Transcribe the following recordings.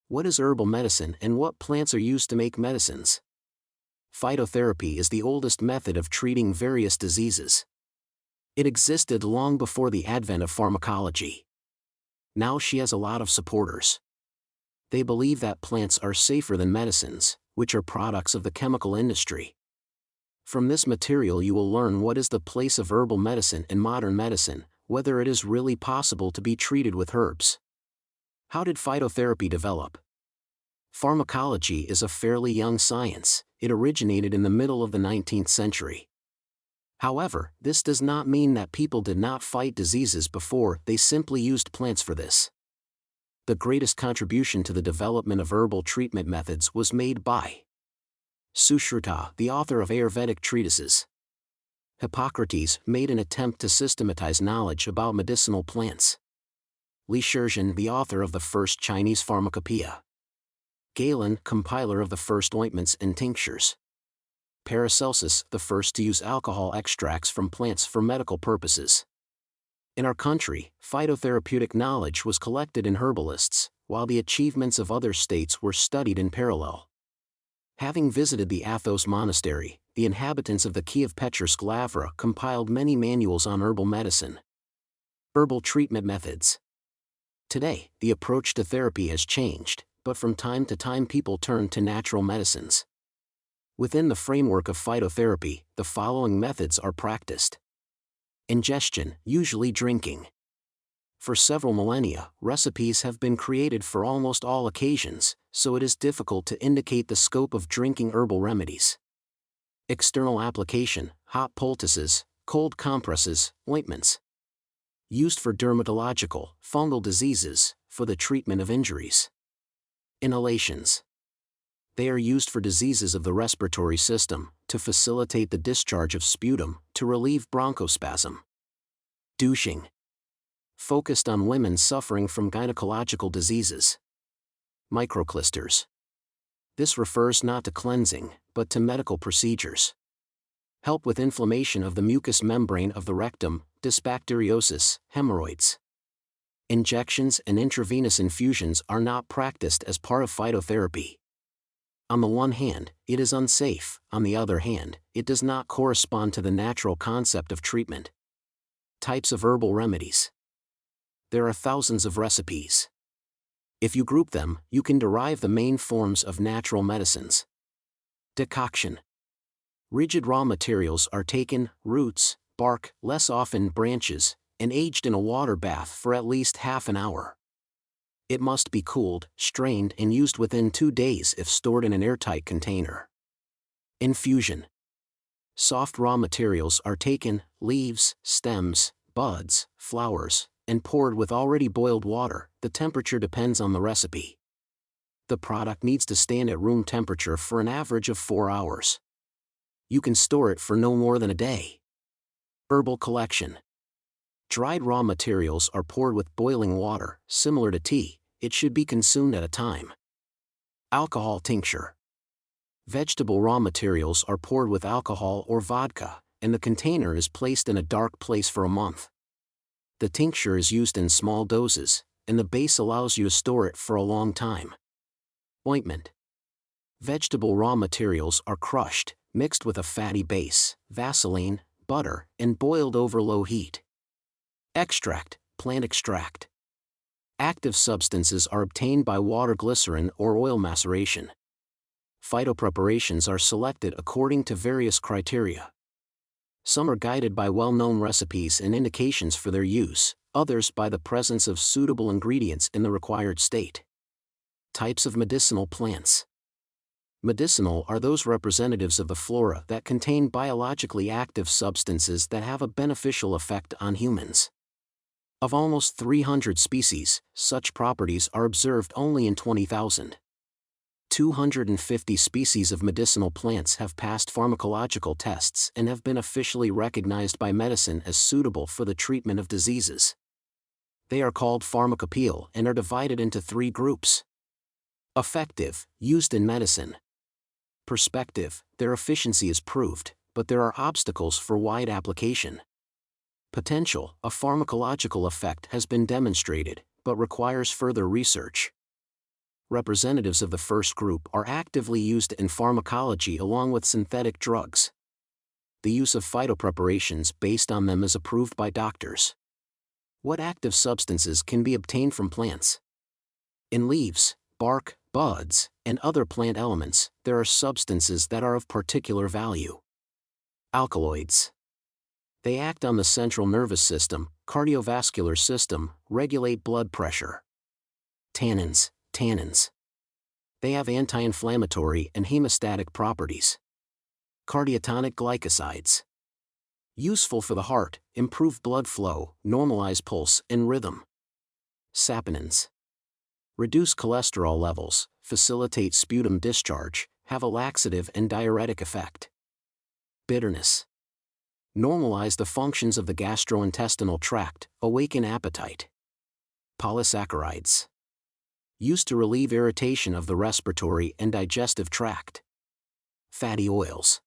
What is herbal medicine and what plants are used to make medicines? Phytotherapy is the oldest method of treating various diseases. It existed long before the advent of pharmacology. Now she has a lot of supporters. They believe that plants are safer than medicines, which are products of the chemical industry. From this material you will learn what is the place of herbal medicine in modern medicine, whether it is really possible to be treated with herbs. How did phytotherapy develop? Pharmacology is a fairly young science. It originated in the middle of the 19th century. However, this does not mean that people did not fight diseases before, they simply used plants for this. The greatest contribution to the development of herbal treatment methods was made by Sushruta, the author of Ayurvedic treatises. Hippocrates made an attempt to systematize knowledge about medicinal plants. Resurgence, the author of the first Chinese pharmacopoeia. Galen, compiler of the first ointments and tinctures. Paracelsus, the first to use alcohol extracts from plants for medical purposes. In our country, phytotherapeutic knowledge was collected in herbalists, while the achievements of other states were studied in parallel. Having visited the Athos monastery, the inhabitants of the Kiev-Petrovsk-Lavra compiled many manuals on herbal medicine. Herbal treatment methods. Today, the approach to therapy has changed, but from time to time people turn to natural medicines. Within the framework of phytotherapy, the following methods are practiced. Ingestion, usually drinking. For several millennia, recipes have been created for almost all occasions, so it is difficult to indicate the scope of drinking herbal remedies. External application, hot poultices, cold compresses, ointments. Used for dermatological, fungal diseases, for the treatment of injuries. Inhalations. They are used for diseases of the respiratory system, to facilitate the discharge of sputum, to relieve bronchospasm. Douching. Focused on women suffering from gynecological diseases. Microclysters. This refers not to cleansing, but to medical procedures. Help with inflammation of the mucous membrane of the rectum, dysbacteriosis, hemorrhoids. Injections and intravenous infusions are not practiced as part of phytotherapy. On the one hand, it is unsafe, on the other hand, it does not correspond to the natural concept of treatment. Types of herbal remedies. There are thousands of recipes. If you group them, you can derive the main forms of natural medicines. Decoction. Rigid raw materials are taken, roots, bark, less often branches, and aged in a water bath for at least half an hour. It must be cooled, strained and used within 2 days if stored in an airtight container. Infusion. Soft raw materials are taken, leaves, stems, buds, flowers, and poured with already boiled water. The temperature depends on the recipe. The product needs to stand at room temperature for an average of 4 hours. You can store it for no more than a day. Herbal collection. Dried raw materials are poured with boiling water, similar to tea. It should be consumed at a time. Alcohol tincture. Vegetable raw materials are poured with alcohol or vodka, and the container is placed in a dark place for a month. The tincture is used in small doses, and the base allows you to store it for a long time. Ointment. Vegetable raw materials are crushed, mixed with a fatty base, Vaseline, butter, and boiled over low heat. Extract, plant extract. Active substances are obtained by water glycerin or oil maceration. Phytopreparations are selected according to various criteria. Some are guided by well-known recipes and indications for their use, others by the presence of suitable ingredients in the required state. Types of medicinal plants. Medicinal are those representatives of the flora that contain biologically active substances that have a beneficial effect on humans. Of almost 300 species, such properties are observed only in 20,000. 250 species of medicinal plants have passed pharmacological tests and have been officially recognized by medicine as suitable for the treatment of diseases. They are called pharmacopoeia and are divided into 3 groups. Effective, used in medicine. Perspective, their efficiency is proved, but there are obstacles for wide application. Potential, a pharmacological effect has been demonstrated, but requires further research. Representatives of the first group are actively used in pharmacology along with synthetic drugs. The use of phytopreparations based on them is approved by doctors. What active substances can be obtained from plants? In leaves, bark, buds, and other plant elements, there are substances that are of particular value. Alkaloids. They act on the central nervous system, cardiovascular system, regulate blood pressure. Tannins. They have anti-inflammatory and hemostatic properties. Cardiotonic glycosides. Useful for the heart, improve blood flow, normalize pulse and rhythm. Saponins. Reduce cholesterol levels, facilitate sputum discharge, have a laxative and diuretic effect. Bitterness. Normalize the functions of the gastrointestinal tract, awaken appetite. Polysaccharides. Used to relieve irritation of the respiratory and digestive tract. Fatty oils.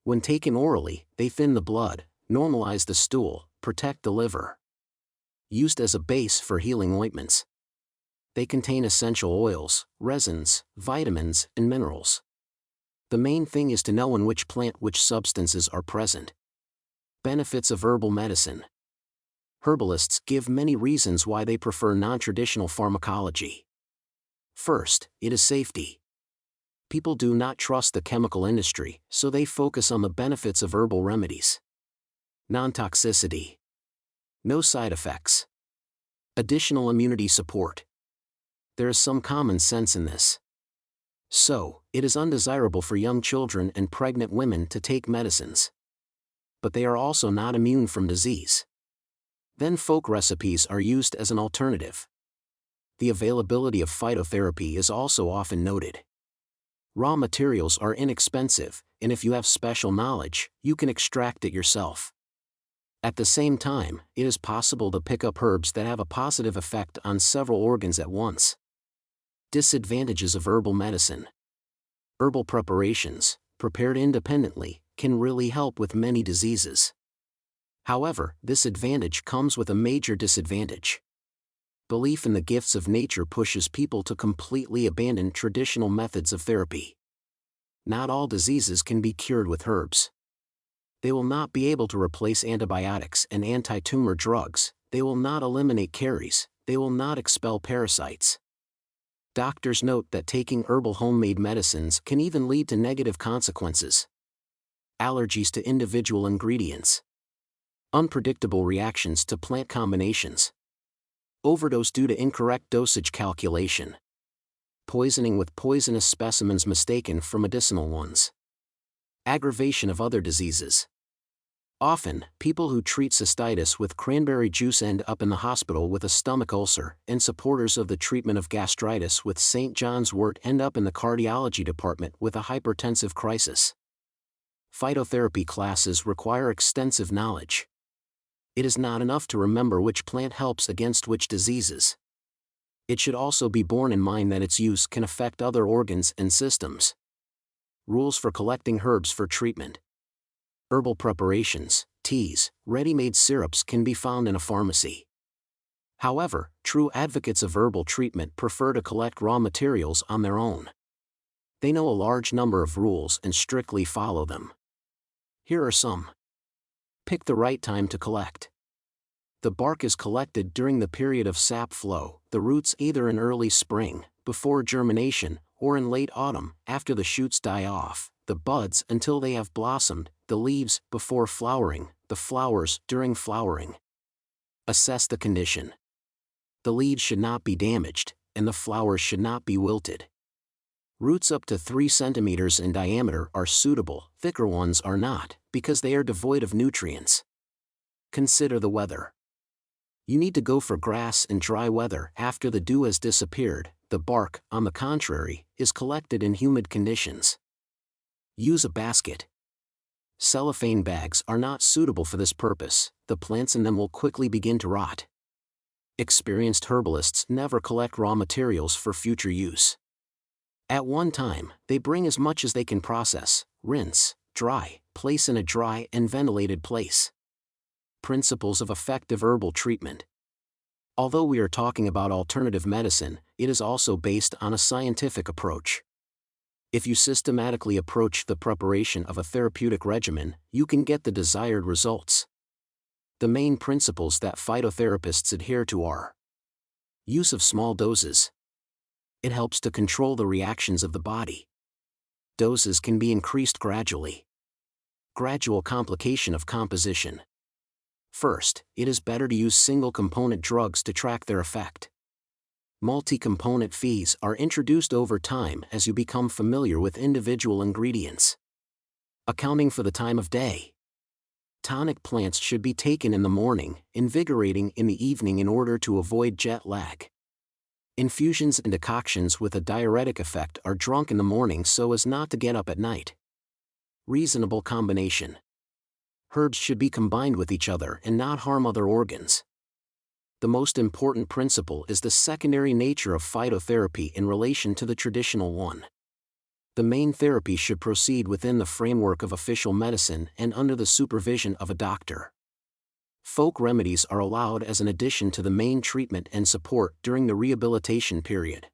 When taken orally, they thin the blood, normalize the stool, protect the liver. Used as a base for healing ointments. They contain essential oils, resins, vitamins, and minerals. The main thing is to know in which plant which substances are present. Benefits of herbal medicine. Herbalists give many reasons why they prefer non-traditional pharmacology. First, it is safety. People do not trust the chemical industry, so they focus on the benefits of herbal remedies. Non-toxicity. No side effects. Additional immunity support. There is some common sense in this. So, it is undesirable for young children and pregnant women to take medicines. But they are also not immune from disease. Then folk recipes are used as an alternative. The availability of phytotherapy is also often noted. Raw materials are inexpensive, and if you have special knowledge, you can extract it yourself. At the same time, it is possible to pick up herbs that have a positive effect on several organs at once. Disadvantages of herbal medicine. Herbal preparations, prepared independently, can really help with many diseases. However, this advantage comes with a major disadvantage. Belief in the gifts of nature pushes people to completely abandon traditional methods of therapy. Not all diseases can be cured with herbs. They will not be able to replace antibiotics and anti-tumor drugs, they will not eliminate caries, they will not expel parasites. Doctors note that taking herbal homemade medicines can even lead to negative consequences. Allergies to individual ingredients. Unpredictable reactions to plant combinations. Overdose due to incorrect dosage calculation. Poisoning with poisonous specimens mistaken for medicinal ones. Aggravation of other diseases. Often, people who treat cystitis with cranberry juice end up in the hospital with a stomach ulcer, and supporters of the treatment of gastritis with St. John's wort end up in the cardiology department with a hypertensive crisis. Phytotherapy classes require extensive knowledge. It is not enough to remember which plant helps against which diseases. It should also be borne in mind that its use can affect other organs and systems. Rules for collecting herbs for treatment. Herbal preparations, teas, ready-made syrups can be found in a pharmacy. However, true advocates of herbal treatment prefer to collect raw materials on their own. They know a large number of rules and strictly follow them. Here are some. Pick the right time to collect. The bark is collected during the period of sap flow, the roots either in early spring, before germination, or in late autumn, after the shoots die off, the buds until they have blossomed, the leaves before flowering, the flowers during flowering. Assess the condition. The leaves should not be damaged, and the flowers should not be wilted. Roots up to 3 centimeters in diameter are suitable, thicker ones are not, because they are devoid of nutrients. Consider the weather. You need to go for grass and dry weather after the dew has disappeared. The bark, on the contrary, is collected in humid conditions. Use a basket. Cellophane bags are not suitable for this purpose, the plants in them will quickly begin to rot. Experienced herbalists never collect raw materials for future use. At one time, they bring as much as they can process, rinse, dry, place in a dry and ventilated place. Principles of effective herbal treatment. Although we are talking about alternative medicine, it is also based on a scientific approach. If you systematically approach the preparation of a therapeutic regimen, you can get the desired results. The main principles that phytotherapists adhere to are: use of small doses. It helps to control the reactions of the body. Doses can be increased gradually. Gradual complication of composition. First, it is better to use single-component drugs to track their effect. Multi-component fees are introduced over time as you become familiar with individual ingredients. Accounting for the time of day. Tonic plants should be taken in the morning, invigorating in the evening in order to avoid jet lag. Infusions and decoctions with a diuretic effect are drunk in the morning so as not to get up at night. Reasonable combination. Herbs should be combined with each other and not harm other organs. The most important principle is the secondary nature of phytotherapy in relation to the traditional one. The main therapy should proceed within the framework of official medicine and under the supervision of a doctor. Folk remedies are allowed as an addition to the main treatment and support during the rehabilitation period.